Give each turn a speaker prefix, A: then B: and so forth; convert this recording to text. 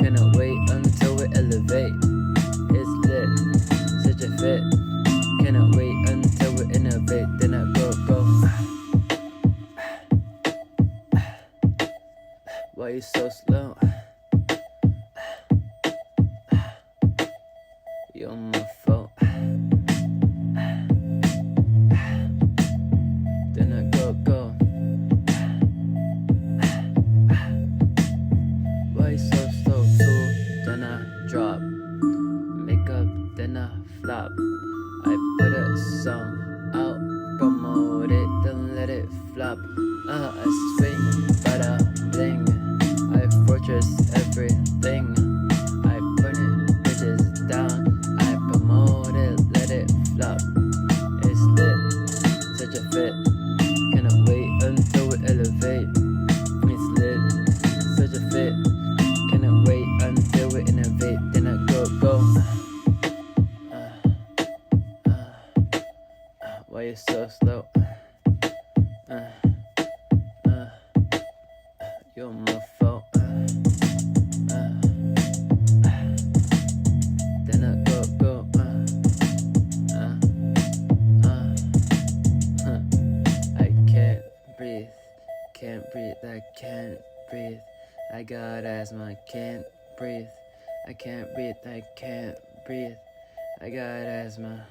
A: Cannot wait until we elevate. It's lit, such a fit. Cannot wait until we innovate. Then I go. Why you so slow? You're my fault. Then I go. Why you so slow too? Then I drop. Make up, then I flop. I put a song out, promote it, then let it flop. I swing, bada bling. I fortress everything. I burn it, bitches down. I promote it, let it flop. It's lit, such a fit. Cannot wait until we elevate. It's lit, such a fit. Cannot wait until we innovate. Then I go. Why you so slow? You're my fault. Then I go. I can't breathe, I can't breathe. I got asthma, I can't breathe. I can't breathe, I can't breathe. I got asthma.